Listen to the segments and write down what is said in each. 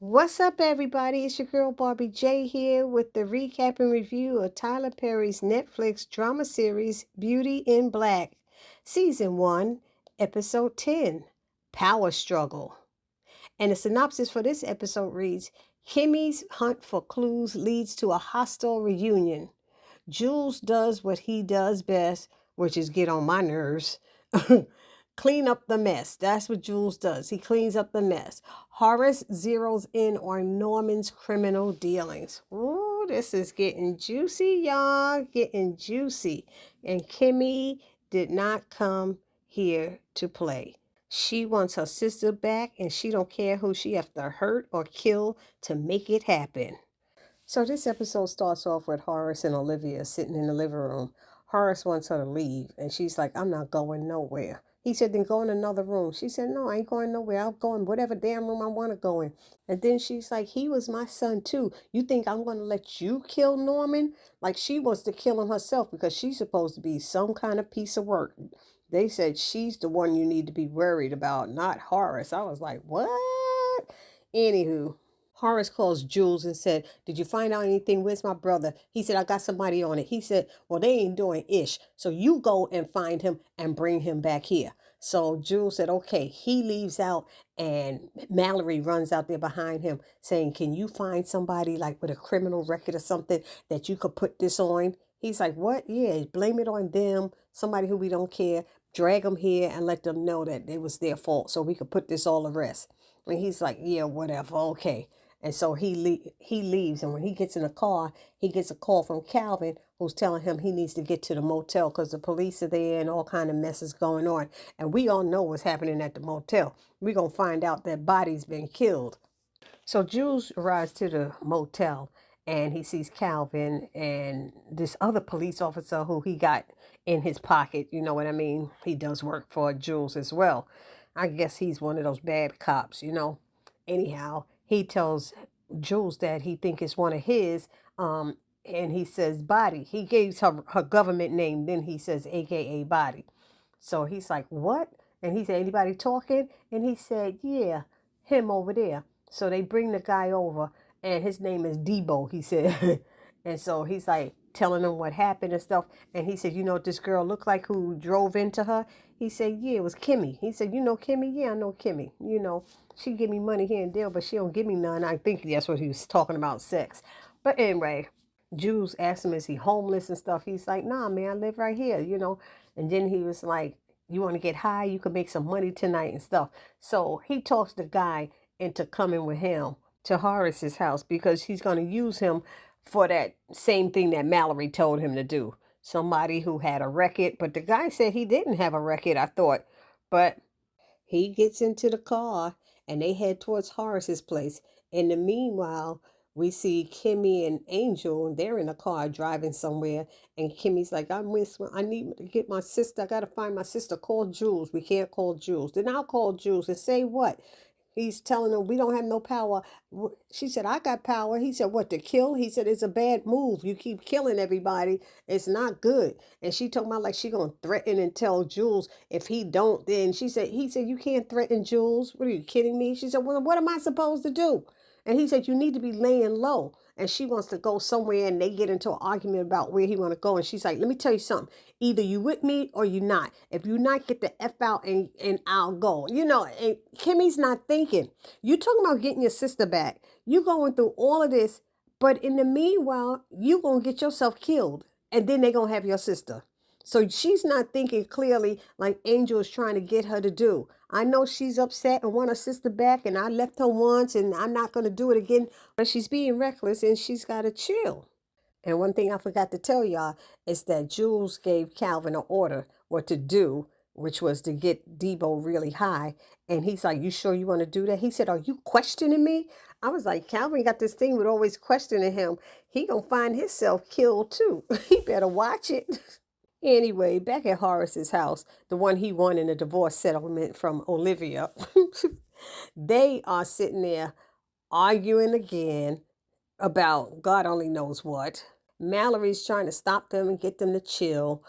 What's up, everybody? It's your girl Barbie J here with the recap and review of Tyler Perry's Netflix drama series Beauty in Black, Season 1, Episode 10, Power Struggle. And the synopsis for this episode reads, Kimmy's hunt for clues leads to a hostile reunion. Jules does what he does best, which is get on my nerves. Clean up the mess. That's what Jules does. He cleans up the mess. Horace zeroes in on Norman's criminal dealings. Ooh, this is getting juicy, y'all. Getting juicy. And Kimmy did not come here to play. She wants her sister back, and she don't care who she has to hurt or kill to make it happen. So this episode starts off with Horace and Olivia sitting in the living room. Horace wants her to leave, and she's like, I'm not going nowhere. He said, then go in another room. She said, no, I ain't going nowhere. I'll go in whatever damn room I want to go in. And then she's like, he was my son too. You think I'm going to let you kill Norman? Like she wants to kill him herself because she's supposed to be some kind of piece of work. They said she's the one you need to be worried about, not Horace. I was like, what? Anywho. Horace calls Jules and said, did you find out anything? Where's my brother? He said, I got somebody on it. He said, well, they ain't doing ish. So you go and find him and bring him back here. So Jules said, okay. He leaves out and Mallory runs out there behind him saying, can you find somebody like with a criminal record or something that you could put this on? He's like, what? Yeah, blame it on them. Somebody who we don't care. Drag them here and let them know that it was their fault so we could put this all to rest. And he's like, yeah, whatever. Okay. And so he leaves, and when he gets in the car, he gets a call from Calvin, who's telling him he needs to get to the motel because the police are there and all kind of messes going on. And we all know what's happening at the motel. We're going to find out that body's been killed. So Jules arrives to the motel, and he sees Calvin and this other police officer who he got in his pocket. You know what I mean? He does work for Jules as well. I guess he's one of those bad cops, you know. Anyhow, he tells Jules that he think it's one of his, and he says Body. He gives her government name, then he says AKA Body. So he's like, what? And he said, anybody talking? And he said, yeah, him over there. So they bring the guy over, and his name is Debo, he said. And so he's like telling him what happened and stuff. And he said, you know what this girl looked like who drove into her? He said, yeah, it was Kimmy. He said, you know Kimmy? Yeah, I know Kimmy. You know, she give me money here and there, but she don't give me none. I think that's what he was talking about, sex. But anyway, Jules asked him, is he homeless and stuff? He's like, nah, man, I live right here, you know. And then he was like, you want to get high? You can make some money tonight and stuff. So he talks the guy into coming with him to Horace's house because he's going to use him for that same thing that Mallory told him to do. Somebody who had a record, but the guy said he didn't have a record, I thought. But he gets into the car and they head towards Horace's place. In the meanwhile, we see Kimmy and Angel, and they're in a car driving somewhere. And Kimmy's like, I need to get my sister. I got to find my sister. Call Jules. We can't call Jules. Then I'll call Jules and say what? He's telling her, we don't have no power. She said, I got power. He said, what, to kill? He said, it's a bad move. You keep killing everybody. It's not good. And she told me like she going to threaten and tell Jules if he don't, then he said, you can't threaten Jules. What are you kidding me? She said, well, what am I supposed to do? And he said, you need to be laying low. And she wants to go somewhere, and they get into an argument about where he want to go. And she's like, let me tell you something. Either you with me or you not. If you not, get the F out and I'll go. You know, and Kimmy's not thinking. You talking about getting your sister back. You going through all of this, but in the meanwhile, you going to get yourself killed. And then they going to have your sister. So she's not thinking clearly like Angel is trying to get her to do. I know she's upset and want her sister back, and I left her once and I'm not going to do it again. But she's being reckless and she's got to chill. And one thing I forgot to tell y'all is that Jules gave Calvin an order what to do, which was to get Debo really high. And he's like, you sure you want to do that? He said, are you questioning me? I was like, Calvin got this thing with always questioning him. He gonna find himself killed too. He better watch it. Anyway, back at Horace's house, the one he won in a divorce settlement from Olivia, they are sitting there arguing again about God only knows what. Mallory's trying to stop them and get them to chill.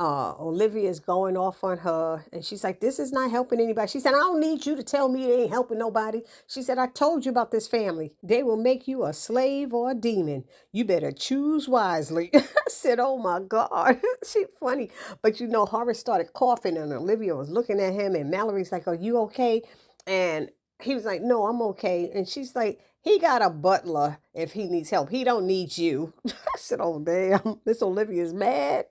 Olivia's going off on her, and she's like, this is not helping anybody. She said, I don't need you to tell me it ain't helping nobody. She said, I told you about this family. They will make you a slave or a demon. You better choose wisely. I said, oh my God. She's funny. But Horace started coughing, and Olivia was looking at him, and Mallory's like, are you okay? And he was like, no, I'm okay. And she's like, he got a butler if he needs help. He don't need you. I said, oh damn, this Olivia's mad.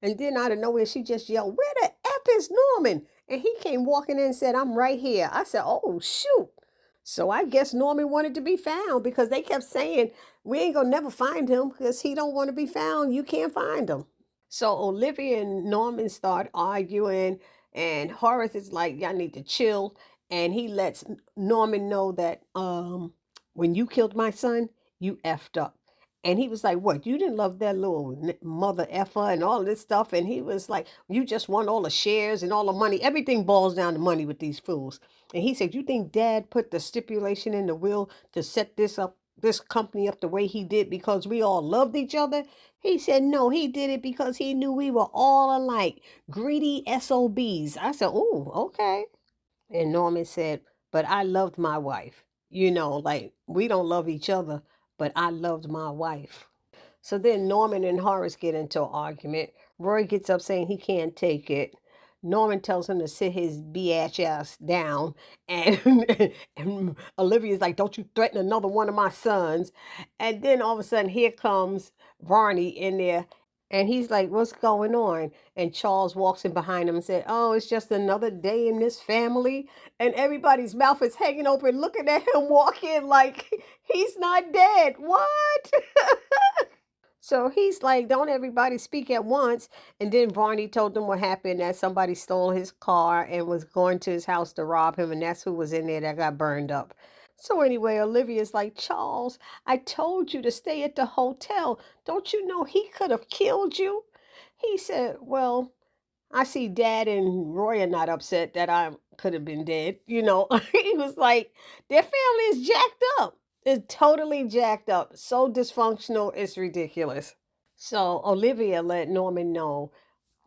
And then out of nowhere, she just yelled, where the F is Norman? And he came walking in and said, I'm right here. I said, oh, shoot. So I guess Norman wanted to be found, because they kept saying, we ain't going to never find him because he don't want to be found. You can't find him. So Olivia and Norman start arguing, and Horace is like, y'all need to chill. And he lets Norman know that when you killed my son, you effed up. And he was like, what? You didn't love that little mother effer and all this stuff. And he was like, you just want all the shares and all the money. Everything boils down to money with these fools. And he said, you think Dad put the stipulation in the will to set this company up the way he did because we all loved each other? He said, no, he did it because he knew we were all alike, greedy SOBs. I said, oh, okay. And Norman said, but I loved my wife. Like, we don't love each other, but I loved my wife. So then Norman and Horace get into an argument. Roy gets up saying he can't take it. Norman tells him to sit his bitch ass down. And, and Olivia's like, don't you threaten another one of my sons. And then all of a sudden, here comes Barney in there. And he's like, what's going on? And Charles walks in behind him and said, oh, it's just another day in this family. And everybody's mouth is hanging open, looking at him walk in like he's not dead. What? So he's like, don't everybody speak at once. And then Barney told them what happened, that somebody stole his car and was going to his house to rob him. And that's who was in there that got burned up. So anyway, Olivia's like, Charles, I told you to stay at the hotel. Don't you know he could have killed you? He said, well, I see Dad and Roy are not upset that I could have been dead. He was like, their family is jacked up. It's totally jacked up. So dysfunctional, it's ridiculous. So Olivia let Norman know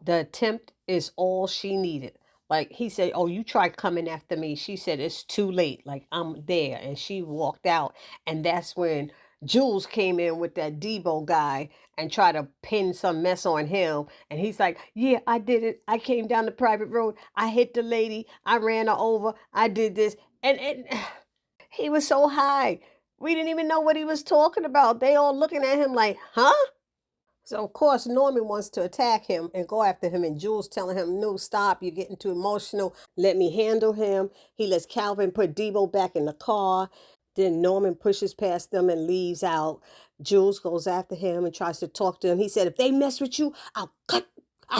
the attempt is all she needed. Like, he said, oh, you tried coming after me. She said, it's too late. Like, I'm there. And she walked out. And that's when Jules came in with that Debo guy and tried to pin some mess on him. And he's like, yeah, I did it. I came down the private road. I hit the lady. I ran her over. I did this. And he was so high. We didn't even know what he was talking about. They all looking at him like, huh? So, of course, Norman wants to attack him and go after him. And Jules telling him, no, stop. You're getting too emotional. Let me handle him. He lets Calvin put Debo back in the car. Then Norman pushes past them and leaves out. Jules goes after him and tries to talk to him. He said, if they mess with you, I'll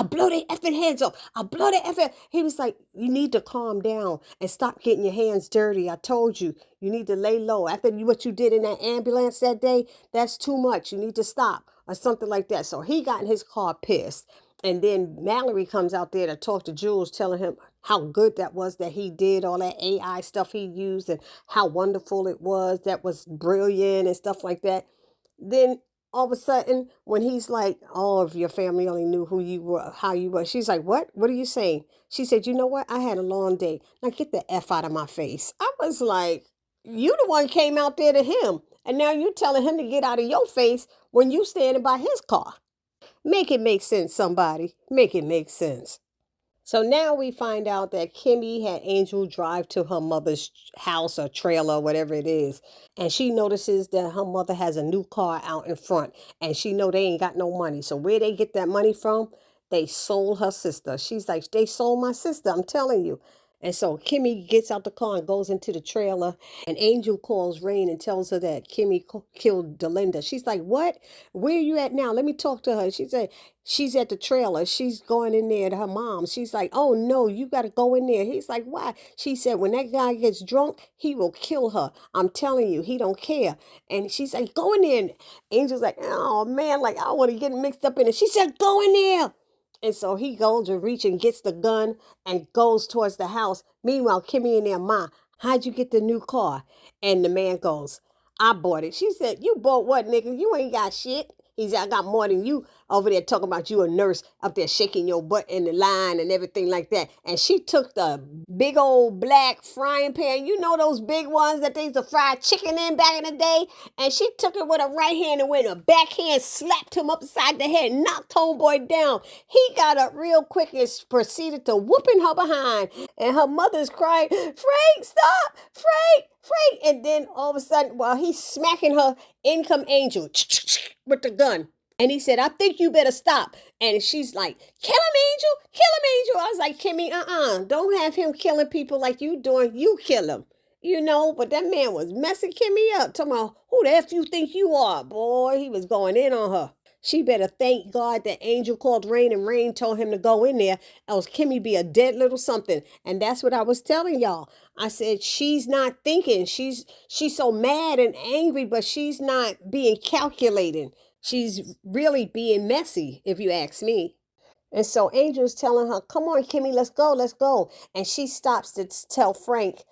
blow their effing heads off. I'll blow their effing. He was like, you need to calm down and stop getting your hands dirty. I told you, you need to lay low. After what you did in that ambulance that day, that's too much. You need to stop or something like that. So he got in his car pissed. And then Mallory comes out there to talk to Jules, telling him how good that was that he did all that AI stuff he used and how wonderful it was. That was brilliant and stuff like that. Then all of a sudden, when he's like, oh, if your family only knew who you were, how you were, she's like, what? What are you saying? She said, you know what? I had a long day. Now get the F out of my face. I was like, you the one came out there to him. And now you telling him to get out of your face when you standing by his car. Make it make sense, somebody. Make it make sense. So now we find out that Kimmy had Angel drive to her mother's house or trailer, whatever it is. And she notices that her mother has a new car out in front. And she know they ain't got no money. So where they get that money from? They sold her sister. She's like, they sold my sister, I'm telling you. And so Kimmy gets out the car and goes into the trailer. And Angel calls Rain and tells her that Kimmy killed Delinda. She's like, what? Where are you at now? Let me talk to her. She said, she's at the trailer. She's going in there to her mom. She's like, oh, no, you got to go in there. He's like, why? She said, when that guy gets drunk, he will kill her. I'm telling you, he don't care. And she's like, go in there. And Angel's like, oh, man, like, I want to get mixed up in it. She said, go in there. And so he goes to reach and gets the gun and goes towards the house. Meanwhile, Kimmy and their ma, how'd you get the new car? And the man goes, I bought it. She said, you bought what, nigga? You ain't got shit. He said, I got more than you. over there talking about you a nurse up there shaking your butt in the line and everything like that. And she took the big old black frying pan, you know those big ones that they used to fry chicken in back in the day, and she took it with her right hand and with a backhand slapped him upside the head, knocked homeboy down. He got up real quick and proceeded to whooping her behind. And her mother's crying, Frank, stop! Frank! Frank! And then all of a sudden, while he's smacking her, in come Angel with the gun. And he said, I think you better stop. And she's like, kill him, Angel! Kill him, Angel! I was like, Kimmy, don't have him killing people like you doing. You kill him. You know, but that man was messing Kimmy up. Talking about, who the F you think you are? Boy, he was going in on her. She better thank God that Angel called Rain and Rain told him to go in there, else Kimmy be a dead little something. And that's what I was telling y'all. I said, she's not thinking. She's so mad and angry, but she's not being calculating. She's really being messy, if you ask me. And so Angel's telling her, come on, Kimmy, let's go, let's go. And she stops to tell Frank,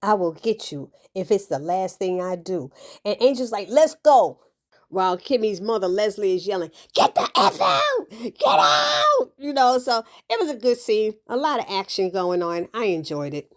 I will get you if it's the last thing I do. And Angel's like, let's go. While Kimmy's mother, Leslie, is yelling, get the F out! Get out! You know, so it was a good scene. A lot of action going on. I enjoyed it.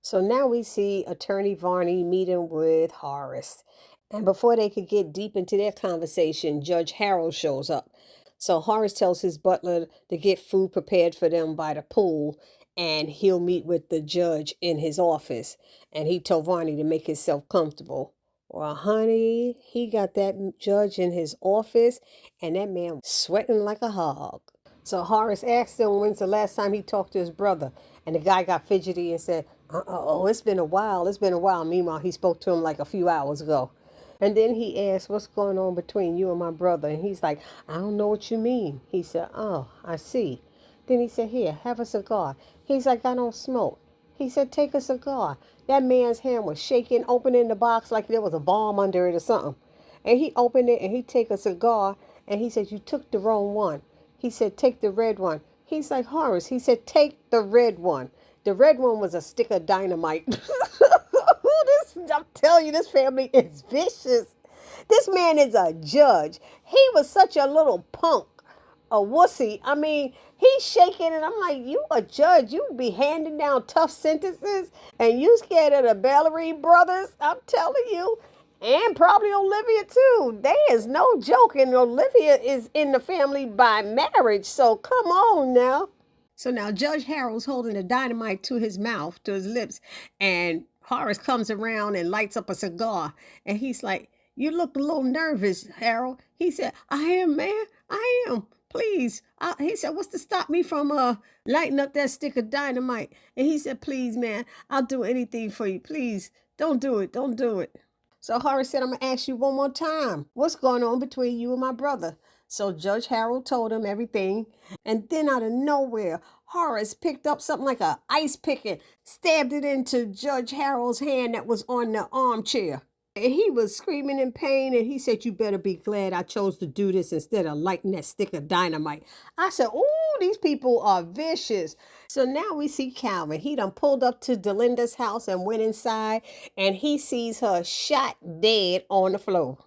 So now we see Attorney Varney meeting with Horace. And before they could get deep into their conversation, Judge Harold shows up. So Horace tells his butler to get food prepared for them by the pool, and he'll meet with the judge in his office. And he told Varney to make himself comfortable. Well, honey, he got that judge in his office, and that man was sweating like a hog. So Horace asked him when's the last time he talked to his brother. And the guy got fidgety and said, oh, it's been a while. It's been a while. Meanwhile, he spoke to him like a few hours ago. And then he asked, what's going on between you and my brother? And he's like, I don't know what you mean. He said, oh, I see. Then he said, here, have a cigar. He's like, I don't smoke. He said, take a cigar. That man's hand was shaking, opening the box like there was a bomb under it or something. And he opened it and he take a cigar and he said, you took the wrong one. He said, take the red one. He's like, Horace. He said, take the red one. The red one was a stick of dynamite. I'm telling you, this family is vicious. This man is a judge. He was such a little punk, a wussy. I mean, he's shaking and I'm like, you a judge. You be handing down tough sentences and you scared of the Ballery brothers. I'm telling you. And probably Olivia too. There is no joke. And Olivia is in the family by marriage. So come on now. So now Judge Harold's holding the dynamite to his mouth, to his lips. And Horace comes around and lights up a cigar. And he's like, you look a little nervous, Harold. He said, I am, man. I am. Please. He said, what's to stop me from lighting up that stick of dynamite? And he said, please, man, I'll do anything for you. Please, don't do it. Don't do it. So Horace said, I'm going to ask you one more time. What's going on between you and my brother? So Judge Harold told him everything. And then out of nowhere, Horace picked up something like an ice pick and stabbed it into Judge Harold's hand that was on the armchair. And he was screaming in pain, and he said, you better be glad I chose to do this instead of lighting that stick of dynamite. I said, oh, these people are vicious. So now we see Calvin. He done pulled up to Delinda's house and went inside, and he sees her shot dead on the floor.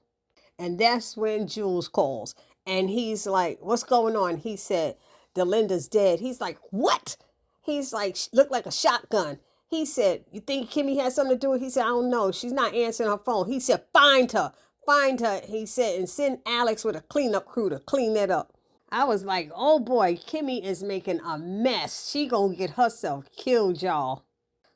And that's when Jules calls. And he's like, what's going on? He said, Delinda's dead. He's like, what? He's like, looked like a shotgun. He said, you think Kimmy has something to do with it? He said, I don't know. She's not answering her phone. He said, find her. Find her. He said, and send Alex with a cleanup crew to clean that up. I was like, oh boy, Kimmy is making a mess. She gonna get herself killed, y'all.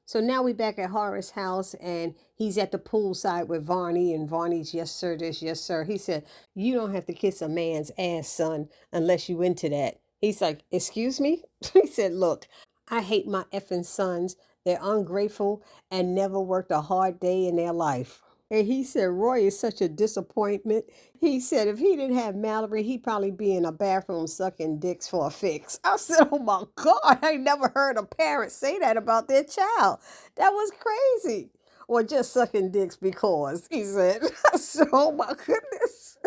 So now we back at Horace's house, and he's at the poolside with Varney, and Varney's, yes, sir, this, yes, sir. He said, you don't have to kiss a man's ass, son, unless you into that. He's like, excuse me? He said, look, I hate my effing sons. They're ungrateful and never worked a hard day in their life. And he said, Roy is such a disappointment. He said if he didn't have Mallory, he'd probably be in a bathroom sucking dicks for a fix. I said, oh my God, I never heard a parent say that about their child. That was crazy. Or just sucking dicks because, he said. I said, oh my goodness.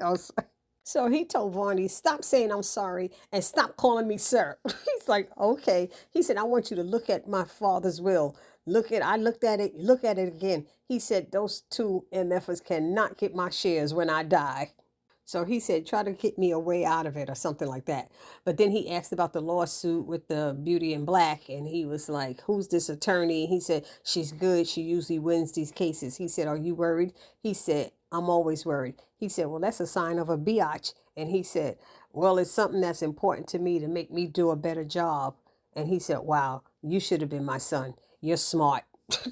I was like, so he told Varney, stop saying I'm sorry and stop calling me sir. He's like, okay. He said, I want you to look at my father's will. I looked at it, look at it again. He said, those two MFers cannot get my shares when I die. So he said, try to get me a way out of it or something like that. But then he asked about the lawsuit with the Beauty in Black. And he was like, who's this attorney? He said, she's good. She usually wins these cases. He said, are you worried? He said, I'm always worried. He said, well, that's a sign of a biatch. And he said, well, it's something that's important to me to make me do a better job. And he said, wow, you should have been my son. You're smart.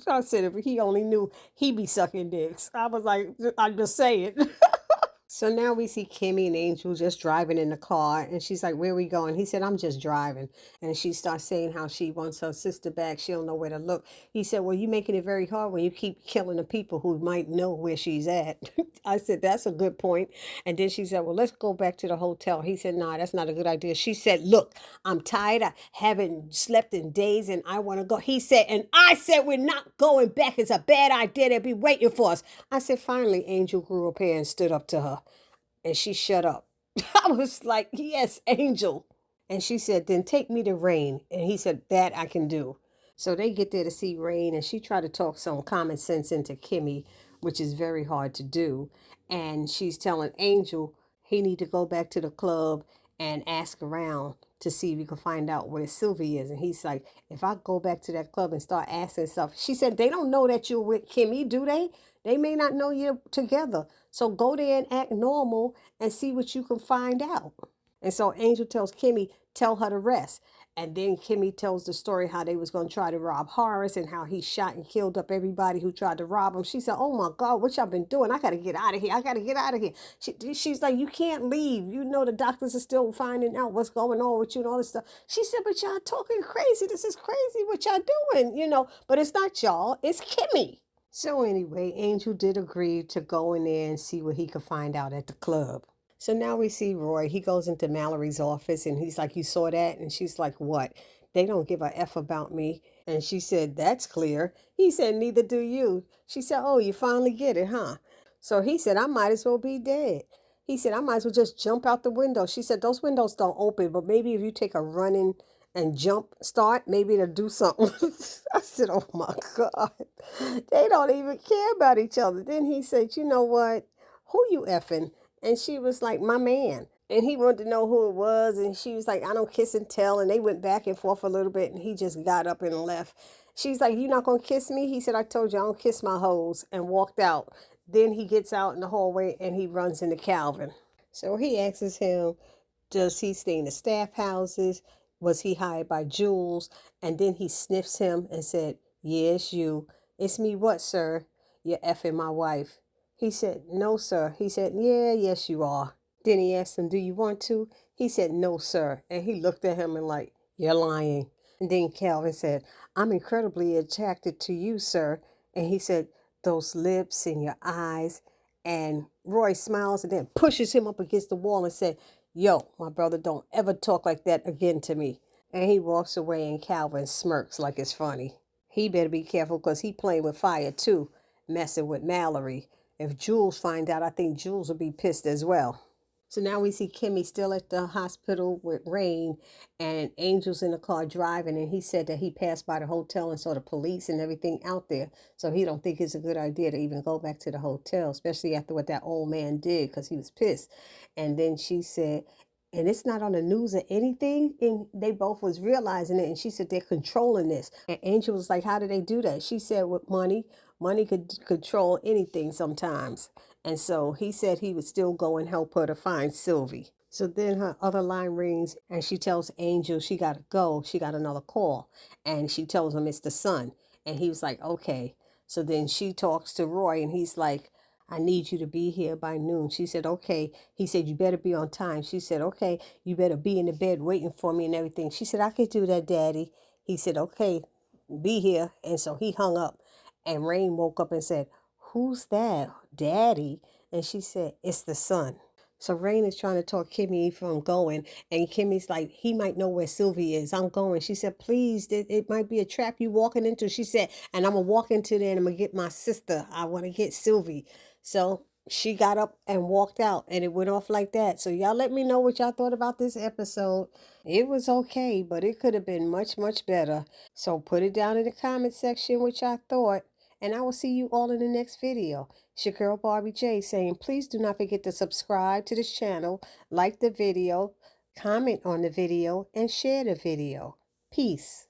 I said, if he only knew, he'd be sucking dicks. I was like, I'm just saying. So now we see Kimmy and Angel just driving in the car, and she's like, where are we going? He said, I'm just driving. And she starts saying how she wants her sister back. She don't know where to look. He said, well, you're making it very hard when you keep killing the people who might know where she's at. I said, that's a good point. And then she said, well, let's go back to the hotel. He said, nah, that's not a good idea. She said, look, I'm tired. I haven't slept in days, and I want to go. He said, and I said, we're not going back. It's a bad idea. They'll be waiting for us. I said, finally, Angel grew up here and stood up to her. And she shut up. I was like, yes, Angel. And she said, then take me to Rain. And he said, that I can do. So they get there to see Rain, and she tried to talk some common sense into Kimmy, which is very hard to do. And she's telling Angel he need to go back to the club and ask around to see if we can find out where Sylvie is. And he's like, if I go back to that club and start asking stuff, she said, they don't know that you're with Kimmy, do they? They may not know you're together. So go there and act normal and see what you can find out. And so Angel tells Kimmy, tell her to rest. And then Kimmy tells the story how they was going to try to rob Horace and how he shot and killed up everybody who tried to rob him. She said, oh my God, what y'all been doing? I got to get out of here. I got to get out of here. She's like, you can't leave. You know the doctors are still finding out what's going on with you and all this stuff. She said, but y'all talking crazy. This is crazy what y'all doing, But it's not y'all. It's Kimmy. So anyway, Angel did agree to go in there and see what he could find out at the club. So now we see Roy. He goes into Mallory's office and he's like, you saw that? And she's like, what? They don't give a F about me. And she said, that's clear. He said, neither do you. She said, oh, you finally get it, huh? So he said, I might as well be dead. He said, I might as well just jump out the window. She said, those windows don't open, but maybe if you take a running and jump start, maybe it'll do something. I said, oh my God. They don't even care about each other. Then he said, you know what? Who you effing? And she was like, my man. And he wanted to know who it was. And she was like, I don't kiss and tell. And they went back and forth a little bit. And he just got up and left. She's like, you not going to kiss me? He said, I told you I don't kiss my hoes. And walked out. Then he gets out in the hallway and he runs into Calvin. So he asks him, does he stay in the staff houses? Was he hired by Jules? And then he sniffs him and said, yeah, it's you. It's me what, sir? You're effing my wife. He said, no, sir. He said, yeah, yes, you are. Then he asked him, do you want to? He said, no, sir. And he looked at him and like, you're lying. And then Calvin said, I'm incredibly attracted to you, sir. And he said, those lips and your eyes. And Roy smiles and then pushes him up against the wall and said, yo, my brother, don't ever talk like that again to me. And he walks away and Calvin smirks like it's funny. He better be careful because he playing with fire too, messing with Mallory. If Jules find out, I think Jules will be pissed as well. So now we see Kimmy still at the hospital with Rain and Angel's in the car driving. And he said that he passed by the hotel and saw the police and everything out there. So he don't think it's a good idea to even go back to the hotel, especially after what that old man did because he was pissed. And then she said, and it's not on the news or anything. And they both was realizing it. And she said, they're controlling this. And Angel was like, how do they do that? She said, with money. Money could control anything sometimes. And so he said he would still go and help her to find Sylvie. So then her other line rings and she tells Angel she got to go. She got another call. And she tells him it's the son. And he was like, okay. So then she talks to Roy and he's like, I need you to be here by noon. She said, okay. He said, you better be on time. She said, okay, you better be in the bed waiting for me and everything. She said, I could do that, Daddy. He said, okay, be here. And so he hung up. And Rain woke up and said, who's that, Daddy? And she said, it's the son. So Rain is trying to talk Kimmy from going. And Kimmy's like, he might know where Sylvie is. I'm going. She said, please, it might be a trap you walking into. She said, and I'm going to walk into there and I'm going to get my sister. I want to get Sylvie. So she got up and walked out and it went off like that. So y'all let me know what y'all thought about this episode. It was okay, but it could have been much, much better. So put it down in the comment section what y'all thought. and I will see you all in the next video. It's your girl Barbie J saying please do not forget to subscribe to this channel, like the video, comment on the video, and share the video. Peace.